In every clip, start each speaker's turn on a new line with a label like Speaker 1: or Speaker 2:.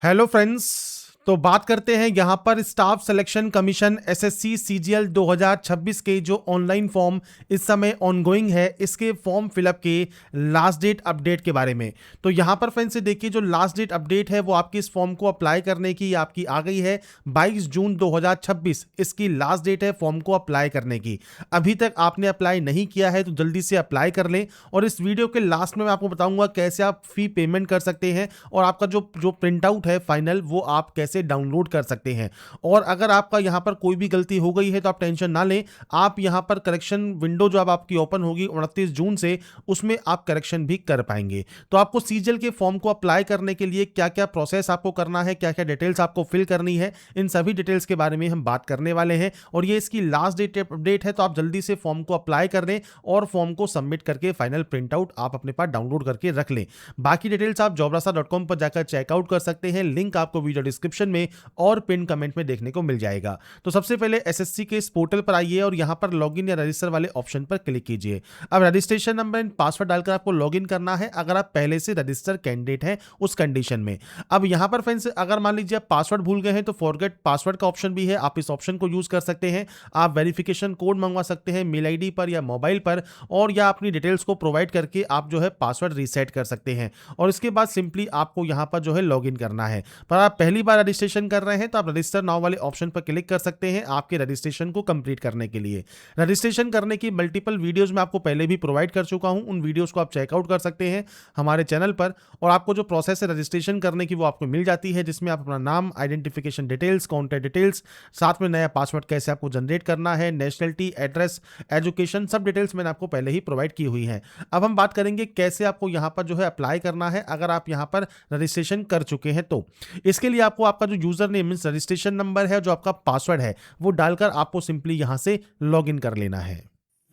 Speaker 1: Hello friends. तो बात करते हैं यहाँ पर staff selection commission SSC CGL 2026 के जो ऑनलाइन फॉर्म इस समय ऑनगोइंग है, इसके फॉर्म फिलअप के लास्ट डेट अपडेट के बारे में। तो यहाँ पर फ्रेंड्स देखिए, जो लास्ट डेट अपडेट है वो आपकी इस फॉर्म को अप्लाई करने की आपकी आ गई है 22 जून 2026। इसकी लास्ट डेट है फॉर्म को अप्लाई करने की। अभी तक आपने अप्लाई नहीं किया है तो जल्दी से अप्लाई कर लें। और इस वीडियो के लास्ट में मैं आपको बताऊंगा कैसे आप फी पेमेंट कर सकते हैं और आपका जो प्रिंट आउट है फाइनल वो आप कैसे डाउनलोड कर सकते हैं। और अगर आपका यहां पर कोई भी गलती हो गई है तो आप टेंशन ना लें, आप यहां पर करेक्शन विंडो जो अब आपकी ओपन होगी 29 जून से, उसमें आप करेक्शन भी कर पाएंगे। तो आपको सीजीएल के फॉर्म को अप्लाई करने के लिए क्या क्या प्रोसेस आपको करना है, क्या क्या डिटेल्स आपको फिल करनी है, इन सभी डिटेल्स के बारे में हम बात करने वाले हैं। और ये इसकी लास्ट डेट अपडेट है, तो आप जल्दी से फॉर्म को अप्लाई कर दें और फॉर्म को सबमिट करके फाइनल प्रिंट आउट आप अपने पास डाउनलोड करके रख लें। बाकी डिटेल्स आप jobrasa.com पर जाकर चेकआउट कर सकते हैं। लिंक आपको वीडियो डिस्क्रिप्शन में और पिन कमेंट में देखने को मिल जाएगा। तो सबसे पहले एसएससी के इस पोर्टल पर आइए और यहां पर लॉगिन या रजिस्टर वाले ऑप्शन पर क्लिक कीजिए। अब रजिस्ट्रेशन नंबर एंड पासवर्ड डालकर आपको लॉगिन करना है, अगर आप पहले से रजिस्टर कैंडिडेट हैं उस कंडीशन में। अब यहां पर फ्रेंड्स अगर मान लीजिए आप पासवर्ड भूल गए हैं तो फॉरगेट पासवर्ड का ऑप्शन भी है, आप इस ऑप्शन को यूज कर सकते हैं। आप वेरिफिकेशन कोड मंगवा सकते हैं मेल आईडी पर या मोबाइल पर, और या अपनी डिटेल्स को प्रोवाइड करके आप जो है पासवर्ड रीसेट कर सकते हैं। और इसके बाद सिंपली आपको यहां पर जो है लॉगिन करना है। पर आप पहली बार रजिस्ट्रेशन कर रहे हैं तो आप रजिस्टर नाउ वाले ऑप्शन पर क्लिक कर सकते हैं आपके रजिस्ट्रेशन को कंप्लीट करने के लिए। रजिस्ट्रेशन करने की मल्टीपल वीडियोस मैं आपको पहले भी प्रोवाइड कर चुका हूं, उन वीडियोस को आप चेकआउट कर सकते हैं हमारे चैनल पर। और आपको जो प्रोसेस है रजिस्ट्रेशन करने की वो आपको मिल जाती है, जिसमें आप अपना नाम, आइडेंटिफिकेशन डिटेल्स, कॉन्टैक्ट डिटेल्स, साथ में नया पासवर्ड कैसे आपको जनरेट करना है, नेशनलिटी, एड्रेस, एजुकेशन, सब डिटेल्स मैंने आपको पहले ही प्रोवाइड की हुई है। अब हम बात करेंगे कैसे आपको यहां पर जो है अप्लाई करना है अगर आप यहां पर रजिस्ट्रेशन कर चुके हैं तो। इसके लिए आपको आपका जो user name means registration number है, जो आपका पासवर्ड है, वो डालकर आपको सिंपली यहां से लॉगिन कर लेना है।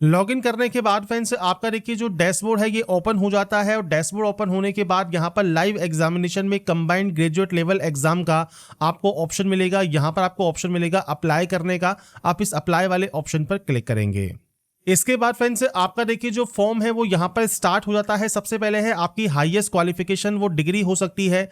Speaker 1: लॉगिन करने के बाद फ्रेंड्स आपका देखिए जो डैशबोर्ड है ये ओपन हो जाता है। और डैशबोर्ड ओपन होने के बाद यहाँ पर लाइव एग्जामिनेशन में कंबाइंड ग्रेजुएट लेवल एग्जाम का आपको ऑप्शन मिलेगा। यहाँ पर आपको ऑप्शन मिलेगा अप्लाई करने का, आप इस अप्लाई वाले ऑप्शन पर क्लिक करेंगे। इसके बाद फ्रेंड्स आपका देखिए जो फॉर्म है वो यहाँ पर स्टार्ट हो जाता है। सबसे पहले है आपकी हाईएस्ट क्वालिफिकेशन, वो डिग्री हो सकती है,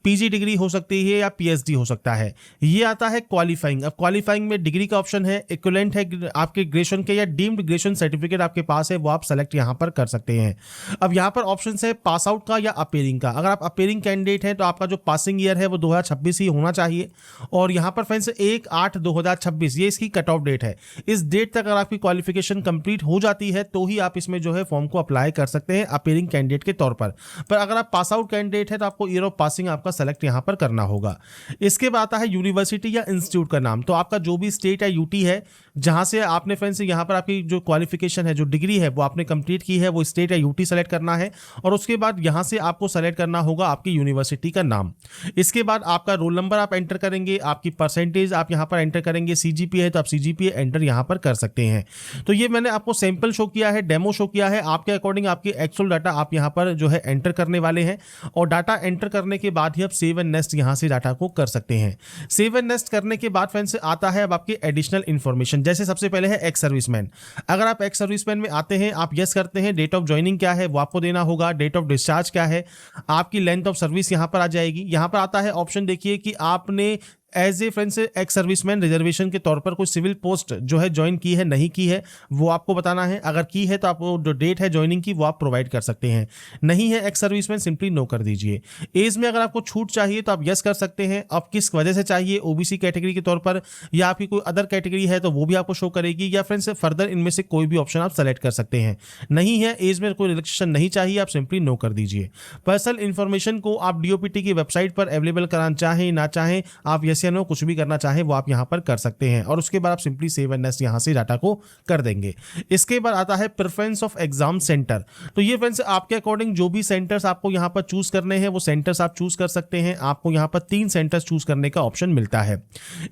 Speaker 1: पीजी डिग्री हो सकती है या पीएचडी हो सकता है। ये आता है क्वालिफाइंग। अब क्वालिफाइंग में डिग्री का ऑप्शन है, इक्विवेलेंट है आपके ग्रेजुएशन के या डीम्ड ग्रेजुएशन सर्टिफिकेट आपके पास है, वो आप सेलेक्ट यहाँ पर कर सकते हैं। अब यहाँ पर ऑप्शन है पास आउट का या अपेयरिंग का। अगर आप अपेयरिंग कैंडिडेट हैं तो आपका जो पासिंग ईयर है वो 2026 ही होना चाहिए। और यहाँ पर फ्रेंड्स 1/8/2026 ये इसकी कट ऑफ डेट है। इस डेट तक अगर आपकी क्वालिफिकेशन कंप्लीट हो जाती है तो ही आप इसमें जो है फॉर्म को अप्लाई कर सकते हैं अपेयरिंग कैंडिडेट के तौर पर। अगर आप पास आउट कैंडिडेट है तो आपको ईयर ऑफ पासिंग आपका सेलेक्ट यहां पर करना होगा। इसके बाद आता है यूनिवर्सिटी या इंस्टीट्यूट का नाम। तो आपका जो भी स्टेट या यूटी है जहां से आपने फ्रेंड्स यहां पर आपकी जो क्वालिफिकेशन है, जो डिग्री है वो आपने कंप्लीट की है, वो स्टेट या यूटी सेलेक्ट करना है। और उसके बाद यहां से आपको सेलेक्ट करना होगा आपकी यूनिवर्सिटी का नाम। इसके बाद आपका रोल नंबर आप एंटर करेंगे, आपकी परसेंटेज आप यहां पर एंटर करेंगे, सीजीपीए है तो आप सीजीपीए एंटर यहां पर कर सकते हैं। तो ये मैंने आपको सैंपल शो किया है, डेमो शो किया है। आपके अकॉर्डिंग आपकी एक्चुअल डाटा आप यहां पर जो है एंटर करने वाले हैं। और डाटा एंटर करने के बाद ही आप सेव एंड नेक्स्ट यहां से डाटा को कर सकते हैं। सेव एंड नेक्स्ट करने के बाद फ्रेंड्स आता है अब आपकी एडिशनल इंफॉर्मेशन। जैसे सबसे पहले है एक्स सर्विसमैन। अगर आप एक्स सर्विसमैन में आते हैं, आप यस करते हैं, डेट ऑफ ज्वाइनिंग क्या है वो आपको देना होगा, डेट ऑफ डिस्चार्ज क्या है, आपकी लेंथ ऑफ सर्विस यहां पर आ जाएगी। यहां पर आता है ऑप्शन देखिए कि आपने as a friends ex serviceman reservation के तौर पर कोई सिविल पोस्ट जो है ज्वाइन की है नहीं की है वो आपको बताना है। अगर की है तो आप जो डेट है ज्वाइनिंग की वो आप प्रोवाइड कर सकते हैं। नहीं है एक्स सर्विसमैन, सिंपली नो कर दीजिए। एज में अगर आपको छूट चाहिए तो आप यस कर सकते हैं। अब किस वजह से चाहिए, ओबीसी कैटेगरी के तौर पर या आपकी कोई अदर कैटेगरी है तो वो भी आपको शो करेगी, या फ्रेंड्स फर्दर इनमें से कोई भी ऑप्शन आप सेलेक्ट कर सकते हैं। नहीं है एज में कोई रिलैक्सेशन नहीं चाहिए, आप सिंपली नो कर दीजिए। पर्सनल इंफॉर्मेशन को आप डीओपीटी की वेबसाइट पर अवेलेबल कराना चाहें ना चाहें, आप यस या नो कुछ भी करना चाहें वो आप यहां पर कर सकते हैं। और उसके बाद आप सिंपली सेव एंड नेक्स्ट यहां से डाटा को कर देंगे। इसके बाद आता है प्रेफरेंस ऑफ एग्जाम सेंटर। तो ये फ्रेंड्स आपके अकॉर्डिंग जो भी सेंटर्स आपको यहां पर चूज करने हैं वो सेंटर्स आप चूज कर सकते हैं। आपको यहां पर 3 सेंटर्स चूज करने का ऑप्शन मिलता है।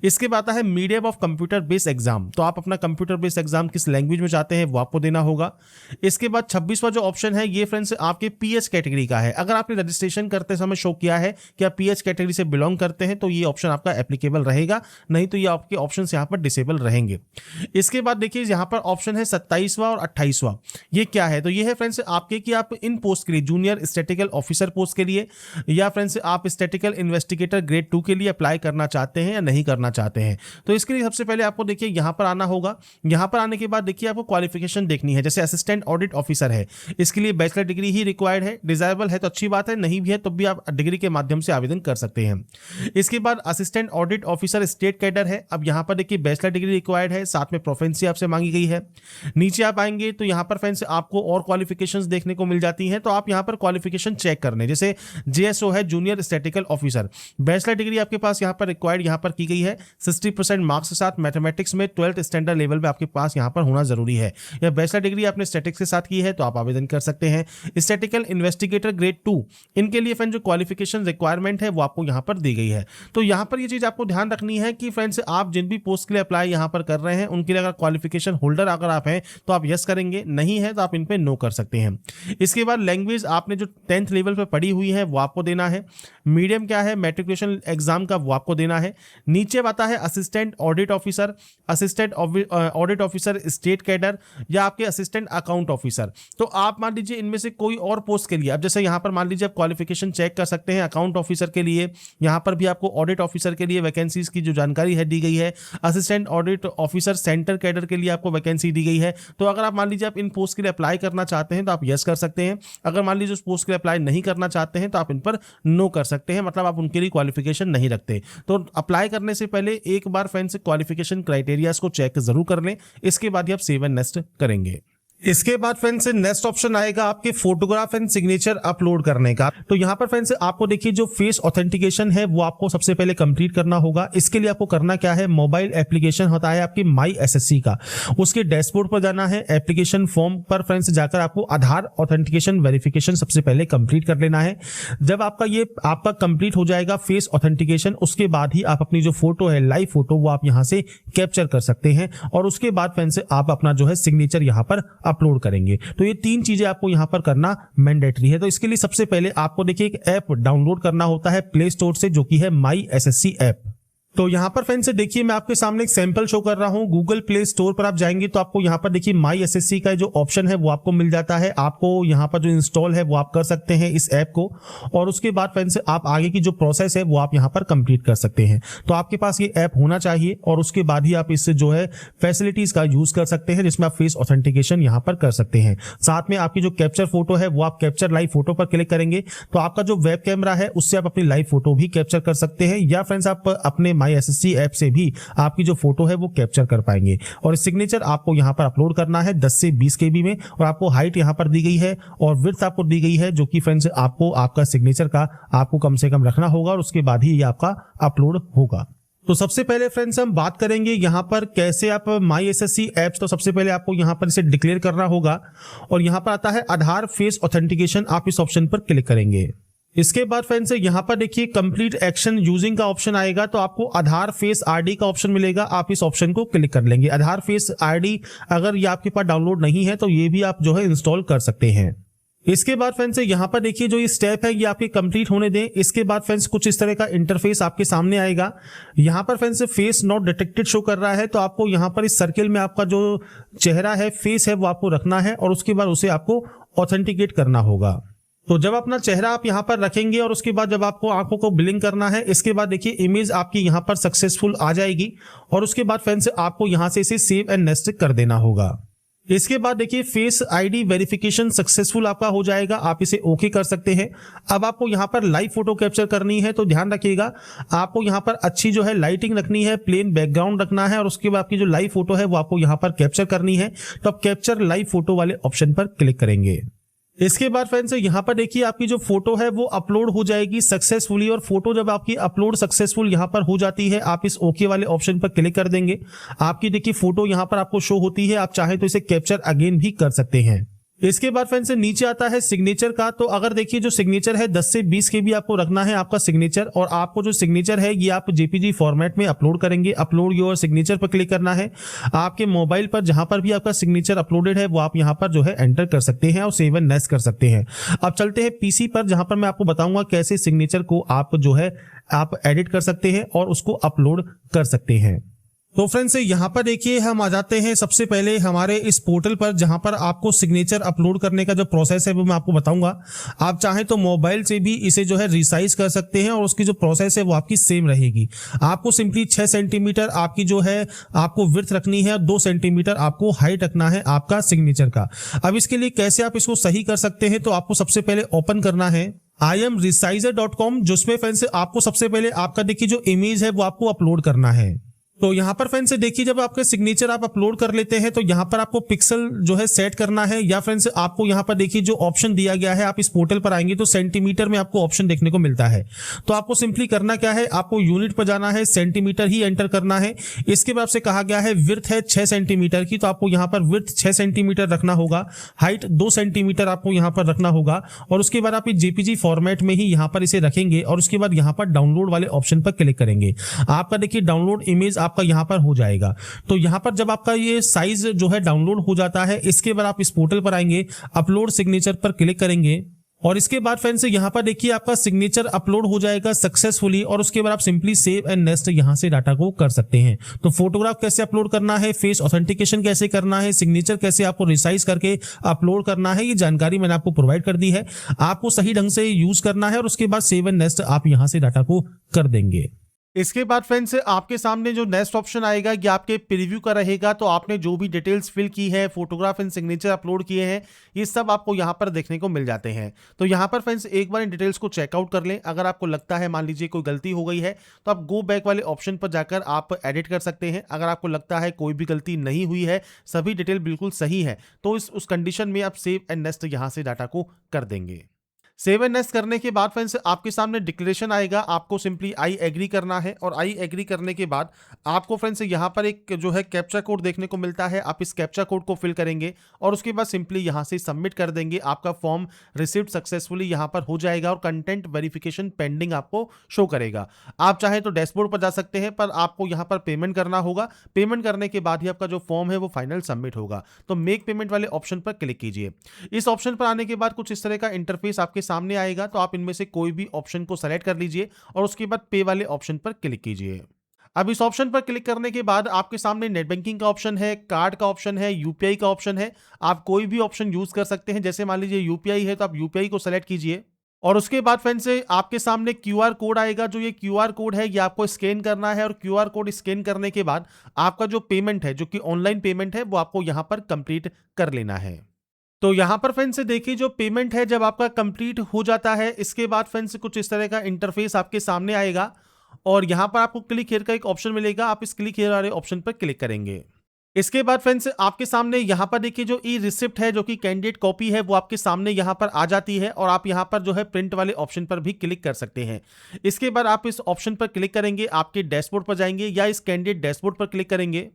Speaker 1: इसके बाद आता है medium of computer based exam. तो आप अपना कंप्यूटर बेस्ड एग्जाम किस लैंग्वेज में चाहते हैं वो आपको देना होगा। इसके बाद 26वां जो ऑप्शन है ये फ्रेंड्स आपके पीएच कैटेगरी का है। अगर आपने रजिस्ट्रेशन करते समय शो किया है कि आप पीएच कैटेगरी से बिलोंग करते हैं तो ये ऑप्शन आपका एप्लीकेबल रहेगा, नहीं तो ये आपके ऑप्शन यहाँ पर डिसेबल रहेंगे। इसके बाद देखिए यहाँ पर ऑप्शन है 27वां और 28वां। ये क्या है? तो ये है फ्रेंड्स आपके कि आप इन पोस्ट के लिए जूनियर स्टैटिकल ऑफिसर पोस्ट के लिए या फ्रेंड्स आप स्टैटिकल इन्वेस्टिगेटर ग्रेड 2 के लिए अप्लाई करना चाहते हैं या नहीं करना चाहते हैं। तो इसके लिए सबसे पहले आपको देखिए यहाँ पर आना होगा। यहाँ पर आने के बाद देखिए आपको क्वालिफिकेशन देखनी है। जैसे असिस्टेंट ऑडिट ऑफिसर है, इसके लिए बैचलर डिग्री ही रिक्वायर्ड है। डिजायरेबल है तो अच्छी बात है, नहीं भी है तो भी आप डिग्री के माध्यम से आवेदन कर सकते हैं। इसके बाद assistant audit officer state cadre है। अब यहाँ पर देखिए बैचलर डिग्री रिक्वायर्ड है, साथ में प्रोफेंसी आपसे मांगी गई है। नीचे आप आएंगे तो यहाँ पर फ्रेंड्स आपको और क्वालिफिकेशंस देखने को मिल जाती हैं, तो आप यहाँ पर क्वालिफिकेशन चेक करने, जैसे जेएसओ है junior statistical officer, bachelor degree आपके पास यहाँ पर रिक्वायर्ड यहाँ पर की गई है। 60% मार्क्स के साथ मैथमेटिक्स में 12th स्टैंडर्ड लेवल में आपके पास यहाँ पर होना जरूरी है। या बैचलर डिग्री आपने स्टैटिक्स के साथ की है तो आप आवेदन कर सकते हैं। स्टैटिकल इन्वेस्टिगेटर ग्रेड 2, इनके लिए फ्रेंड जो क्वालिफिकेशन रिक्वायरमेंट है वो आपको यहाँ पर दी गई है। तो यहाँ पर ये चीज आपको ध्यान रखनी है कि फ्रेंड्स आप जिन भी पोस्ट के लिए अप्लाई यहाँ पर कर रहे हैं उनके लिए अगर क्वालिफिकेशन होल्डर अगर आप हैं तो आप यस करेंगे, नहीं है तो आप इन पे नो कर सकते हैं। इसके बाद लैंग्वेज आपने जो 10th लेवल पे पढ़ी हुई है वो आपको देना है। मीडियम क्या है, मैट्रिकुलेशन एग्जाम का वो आपको देना है। नीचे आता है assistant audit officer, assistant audit officer state cadre या आपके असिस्टेंट अकाउंट ऑफिसर। तो आप मान लीजिए इनमें से कोई और पोस्ट के लिए, अब जैसे यहाँ पर मान लीजिए आप क्वालिफिकेशन चेक कर सकते हैं अकाउंट ऑफिसर के लिए, यहाँ पर भी आपको ऑडिट ऑफिसर के लिए वैकेंसीज की जो जानकारी है दी गई है। Assistant audit officer centre cadre के लिए आपको वैकेंसी दी गई है। तो अगर आप मान लीजिए आप इन पोस्ट के लिए अप्लाई करना चाहते हैं तो आप यस कर सकते हैं। अगर मान लीजिए उस पोस्ट के लिए अप्लाई नहीं करना चाहते हैं तो आप इन पर नो कर सकते हैं, मतलब आप उनके लिए क्वालिफिकेशन नहीं रखते। तो अप्लाई करने से पहले एक बार फ्रेंड्स क्वालिफिकेशन क्राइटेरियाज को चेक जरूर कर लें, इसके बाद ही आप सेव एंड नेक्स्ट करेंगे। इसके बाद फ्रेंड्स नेक्स्ट ऑप्शन आएगा आपके फोटोग्राफ एंड सिग्नेचर अपलोड करने का। तो यहाँ पर फ्रेंड्स आपको देखिए जो फेस ऑथेंटिकेशन है वो आपको सबसे पहले कंप्लीट करना होगा। इसके लिए आपको करना क्या है, मोबाइल एप्लीकेशन होता है आपकी माई एसएससी का, उसके डैशबोर्ड पर जाना है। एप्लीकेशन फॉर्म पर फ्रेंड्स जाकर आपको आधार ऑथेंटिकेशन वेरिफिकेशन सबसे पहले कंप्लीट कर लेना है। जब आपका कंप्लीट हो जाएगा फेस ऑथेंटिकेशन, उसके बाद ही आप अपनी जो फोटो है लाइव फोटो वो आप यहाँ से कैप्चर कर सकते हैं और उसके बाद फ्रेंड्स आप अपना जो है सिग्नेचर यहाँ पर अपलोड करेंगे। तो ये 3 चीजें आपको यहां पर करना मैंडेटरी है। तो इसके लिए सबसे पहले आपको देखिए एक ऐप डाउनलोड करना होता है प्ले स्टोर से, जो कि है माई एसएससी ऐप। तो यहाँ पर फ्रेंड्स देखिए मैं आपके सामने एक सैंपल शो कर रहा हूँ। गूगल प्ले स्टोर पर आप जाएंगे तो आपको यहाँ पर देखिए माई एसएससी का जो ऑप्शन है वो आपको मिल जाता है। आपको यहाँ पर जो इंस्टॉल है वो आप कर सकते हैं इस ऐप को, और उसके बाद फ्रेंड्स आप आगे की जो प्रोसेस है वो आप यहाँ पर कंप्लीट कर सकते हैं। तो आपके पास ये ऐप होना चाहिए और उसके बाद ही आप इससे जो है फैसिलिटीज का यूज कर सकते हैं, जिसमें आप फेस ऑथेंटिकेशन यहाँ पर कर सकते हैं। साथ में आपकी जो कैप्चर फोटो है वो आप कैप्चर लाइव फोटो पर क्लिक करेंगे तो आपका जो वेब कैमरा है उससे आप अपनी लाइव फोटो भी कैप्चर कर सकते हैं, या फ्रेंड्स आप अपने माई एसएससी ऐप से भी आपकी जो फोटो है वो कैप्चर कर पाएंगे। और सिग्नेचर आपको यहाँ पर अपलोड करना है 10 से 20 KB में, और आपको हाइट यहाँ पर दी गई है और विड्थ आपको दी गई है, जो कि फ्रेंड्स आपको आपका सिग्नेचर का आपको कम से कम रखना होगा और उसके बाद ही ये आपका अपलोड होगा। तो सबसे पहले फ्रेंड्स हम बात करेंगे यहाँ पर कैसे आप माई एसएससी ऐप्स, तो सबसे पहले आपको यहाँ पर इसे डिक्लेयर करना होगा और यहाँ पर आता है आधार फेस ऑथेंटिकेशन, आप इस ऑप्शन पर क्लिक करेंगे। इसके बाद फ्रेंड्स यहाँ पर देखिए कंप्लीट एक्शन यूजिंग का ऑप्शन आएगा, तो आपको आधार फेस आईडी का ऑप्शन मिलेगा, आप इस ऑप्शन को क्लिक कर लेंगे। आधार फेस आईडी अगर ये आपके पास डाउनलोड नहीं है तो ये भी आप जो है इंस्टॉल कर सकते हैं। इसके बाद फ्रेंड्स यहाँ पर देखिए जो ये स्टेप है ये आपके कंप्लीट होने दें। इसके बाद फ्रेंड्स कुछ इस तरह का इंटरफेस आपके सामने आएगा। यहाँ पर friends face not detected show कर रहा है, तो आपको यहाँ पर इस सर्किल में आपका जो चेहरा है फेस है वो आपको रखना है और उसके बाद उसे आपको ऑथेंटिकेट करना होगा। तो जब अपना चेहरा आप यहाँ पर रखेंगे और उसके बाद जब आपको आंखों को ब्लिंक करना है, इसके बाद देखिए इमेज आपकी यहाँ पर सक्सेसफुल आ जाएगी और उसके बाद फ्रेंड्स आपको यहाँ से इसे सेव एंड नेक्स्ट करना देना होगा। इसके बाद देखिए फेस आईडी वेरिफिकेशन सक्सेसफुल आपका हो जाएगा, आप इसे ओके कर सकते हैं। अब आपको यहाँ पर लाइव फोटो कैप्चर करनी है, तो ध्यान रखिएगा आपको यहाँ पर अच्छी जो है लाइटिंग रखनी है, प्लेन बैकग्राउंड रखना है और उसके बाद आपकी जो लाइव फोटो है वो आपको यहाँ पर कैप्चर करनी है। तो आप कैप्चर लाइव फोटो वाले ऑप्शन पर क्लिक करेंगे। इसके बाद फ्रेंड्स यहाँ पर देखिए आपकी जो फोटो है वो अपलोड हो जाएगी सक्सेसफुली, और फोटो जब आपकी अपलोड सक्सेसफुल यहाँ पर हो जाती है आप इस ओके वाले ऑप्शन पर क्लिक कर देंगे। आपकी देखिए फोटो यहाँ पर आपको शो होती है, आप चाहे तो इसे कैप्चर अगेन भी कर सकते हैं। इसके बाद फ्रेंड्स नीचे आता है सिग्नेचर का। तो अगर देखिए जो सिग्नेचर है 10 से 20 KB आपको रखना है आपका सिग्नेचर, और आपको जो सिग्नेचर है ये आप JPG फॉर्मेट में अपलोड करेंगे। अपलोड योर सिग्नेचर पर क्लिक करना है। आपके मोबाइल पर जहां पर भी आपका सिग्नेचर अपलोडेड है वो आप यहां पर जो है एंटर कर सकते हैं और सेव एंड नेक्स्ट कर सकते हैं। अब चलते हैं PC पर, जहां पर मैं आपको बताऊंगा कैसे सिग्नेचर को आप जो है आप एडिट कर सकते हैं और उसको अपलोड कर सकते हैं। तो फ्रेंड्स यहाँ पर देखिए हम आ जाते हैं सबसे पहले हमारे इस पोर्टल पर, जहां पर आपको सिग्नेचर अपलोड करने का जो प्रोसेस है वो मैं आपको बताऊंगा। आप चाहें तो मोबाइल से भी इसे जो है रिसाइज कर सकते हैं और उसकी जो प्रोसेस है वो आपकी सेम रहेगी। आपको सिंपली 6 सेंटीमीटर आपकी जो है आपको विड्थ रखनी है, 2 सेंटीमीटर आपको हाइट रखना है आपका सिग्नेचर का। अब इसके लिए कैसे आप इसको सही कर सकते हैं, तो आपको सबसे पहले ओपन करना है imresizer.com, जिसमें फ्रेंड्स आपको सबसे पहले आपका देखिए जो इमेज है वो आपको अपलोड करना है। तो यहाँ पर फ्रेंड्स देखिए जब आपके सिग्नेचर आप अपलोड कर लेते हैं तो यहाँ पर आपको पिक्सल जो है सेट करना है, या फ्रेंड्स आपको यहाँ पर देखिए जो ऑप्शन दिया गया है, आप इस पोर्टल पर आएंगे तो सेंटीमीटर में आपको ऑप्शन देखने को मिलता है। तो आपको सिंपली करना क्या है, आपको यूनिट पर जाना है, सेंटीमीटर ही एंटर करना है। इसके बाद से कहा गया है विड्थ है 6 सेंटीमीटर की, तो आपको यहाँ पर विड्थ 6 सेंटीमीटर रखना होगा, हाइट 2 सेंटीमीटर आपको यहाँ पर रखना होगा, और उसके बाद आप JPG फॉर्मेट में ही यहाँ पर इसे रखेंगे और उसके बाद यहाँ पर डाउनलोड वाले ऑप्शन पर क्लिक करेंगे। आपका देखिए डाउनलोड इमेज आपका यहां पर हो जाएगा। तो यहां पर जब आपका ये साइज जो है डाउनलोड हो जाता है, इसके बाद आप इस पोर्टल पर आएंगे, अपलोड सिग्नेचर पर क्लिक करेंगे, और इसके बाद फ्रेंड्स यहां पर देखिए आपका सिग्नेचर अपलोड हो जाएगा सक्सेसफुली, और उसके बाद आप सिंपली सेव एंड नेक्स्ट यहां से डाटा को कर सकते हैं। तो फोटोग्राफ कैसे अपलोड करना है, फेस ऑथेंटिकेशन कैसे करना है, सिग्नेचर कैसे आपको रिसाइज करके अपलोड करना है, ये जानकारी मैंने आपको प्रोवाइड कर दी है। आपको सही ढंग से यूज करना है और उसके बाद सेव एंड नेक्स्ट आप यहां से डाटा को कर देंगे। इसके बाद फ्रेंड्स आपके सामने जो नेक्स्ट ऑप्शन आएगा ये आपके प्रीव्यू का रहेगा। तो आपने जो भी डिटेल्स फिल की है, फोटोग्राफ एंड सिग्नेचर अपलोड किए हैं, ये सब आपको यहाँ पर देखने को मिल जाते हैं। तो यहाँ पर फ्रेंड्स एक बार इन डिटेल्स को चेकआउट कर लें। अगर आपको लगता है मान लीजिए कोई गलती हो गई है तो आप गो बैक वाले ऑप्शन पर जाकर आप एडिट कर सकते हैं। अगर आपको लगता है कोई भी गलती नहीं हुई है, सभी डिटेल बिल्कुल सही है, तो उस कंडीशन में आप सेव एंड नेक्स्ट यहाँ से डाटा को कर देंगे। सेव एंड नेक्स्ट करने के बाद फ्रेंड्स आपके सामने डिक्लेरेशन आएगा। आपको सिंपली आई एग्री करना है, और आई एग्री करने के बाद आपको फ्रेंड्स यहाँ पर एक जो है कैप्चा कोड देखने को मिलता है। आप इस कैप्चा कोड को फिल करेंगे और उसके बाद सिंपली यहाँ से सबमिट कर देंगे। आपका फॉर्म रिसीव्ड सक्सेसफुली यहाँ पर हो जाएगा और कंटेंट वेरिफिकेशन पेंडिंग आपको शो करेगा। आप चाहे तो डैशबोर्ड पर जा सकते हैं, पर आपको यहाँ पर पेमेंट करना होगा। पेमेंट करने के बाद ही आपका जो फॉर्म है वो फाइनल सबमिट होगा। तो मेक पेमेंट वाले ऑप्शन पर क्लिक कीजिए। इस ऑप्शन पर आने के बाद कुछ इस तरह का इंटरफेस आपके सामने आएगा। तो आप इनमें से कोई भी ऑप्शन को सेलेक्ट कर लीजिए और उसके बाद पे वाले ऑप्शन पर क्लिक कीजिए। अब इस ऑप्शन पर क्लिक करने के बाद आपके सामने नेट बैंकिंग का ऑप्शन है, कार्ड का ऑप्शन है, यूपीआई का ऑप्शन है। आप कोई भी ऑप्शन यूज कर सकते हैं। जैसे मान लीजिए यूपीआई है तो आप यूपीआई को सेलेक्ट कीजिए, और उसके बाद फ्रेंड्स से आपके सामने क्यूआर कोड आएगा। जो ये क्यूआर कोड है ये आपको स्कैन करना है, और क्यूआर कोड स्कैन करने के बाद आपका जो पेमेंट है, जो कि ऑनलाइन पेमेंट है, वो आपको यहां पर कंप्लीट कर लेना है। तो यहां पर फ्रेंड्स देखिए जो पेमेंट है जब आपका कंप्लीट हो जाता है, इसके बाद फ्रेंड्स कुछ इस तरह का इंटरफेस आपके सामने आएगा, और यहां पर आपको क्लिक हियर का एक ऑप्शन मिलेगा। आप इस क्लिक हियर वाले ऑप्शन पर क्लिक करेंगे। इसके बाद फ्रेंड्स आपके सामने यहां पर देखिए जो ई रिसिप्ट है, जो कि कैंडिडेट कॉपी है, वो आपके सामने यहां पर आ जाती है, और आप यहां पर जो है प्रिंट वाले ऑप्शन पर भी क्लिक कर सकते हैं। इसके बाद आप इस ऑप्शन पर क्लिक करेंगे, आपके डैशबोर्ड पर जाएंगे या इस कैंडिडेट डैशबोर्ड पर क्लिक करेंगे,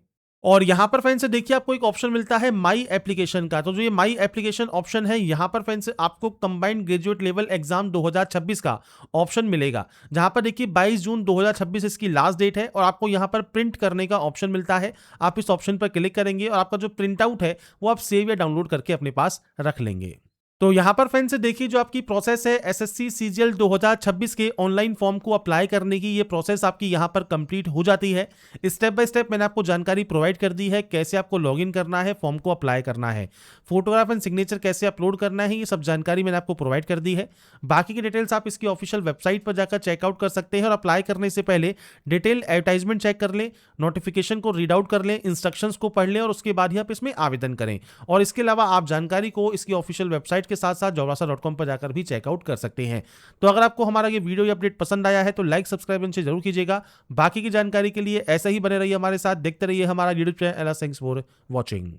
Speaker 1: और यहां पर फ्रेंड्स देखिए आपको एक ऑप्शन मिलता है माई एप्लीकेशन का। तो जो ये माई एप्लीकेशन ऑप्शन है, यहां पर फ्रेंड्स आपको कंबाइंड ग्रेजुएट लेवल एग्जाम 2026 का ऑप्शन मिलेगा, जहां पर देखिए 22 जून 2026 इसकी लास्ट डेट है, और आपको यहां पर प्रिंट करने का ऑप्शन मिलता है। आप इस ऑप्शन पर क्लिक करेंगे और आपका जो प्रिंट आउट है वो आप सेव या डाउनलोड करके अपने पास रख लेंगे। तो यहां पर फ्रेंड्स देखिए जो आपकी प्रोसेस है एसएससी सीजीएल 2026 के ऑनलाइन फॉर्म को अप्लाई करने की, ये प्रोसेस आपकी यहां पर कंप्लीट हो जाती है। स्टेप बाय स्टेप मैंने आपको जानकारी प्रोवाइड कर दी है, कैसे आपको लॉगिन करना है, फॉर्म को अप्लाई करना है, फोटोग्राफ एंड सिग्नेचर कैसे अपलोड करना है, ये सब जानकारी मैंने आपको प्रोवाइड कर दी है। बाकी की डिटेल्स आप इसकी ऑफिशियल वेबसाइट पर जाकर चेकआउट कर सकते हैं, और अप्लाई करने से पहले डिटेल एडवर्टाइजमेंट चेक कर लें, नोटिफिकेशन को रीड आउट कर लें, इंस्ट्रक्शंस को पढ़ लें, और उसके बाद ही आप इसमें आवेदन करें। और इसके अलावा आप जानकारी को इसकी ऑफिशियल वेबसाइट के साथ साथ jobasa.com पर जाकर भी चेकआउट कर सकते हैं। तो अगर आपको हमारा ये वीडियो या अपडेट पसंद आया है तो लाइक सब्सक्राइब इनसे जरूर कीजिएगा। बाकी की जानकारी के लिए ऐसा ही बने रहिए हमारे साथ, देखते रहिए हमारा YouTube channel. Thanks for watching.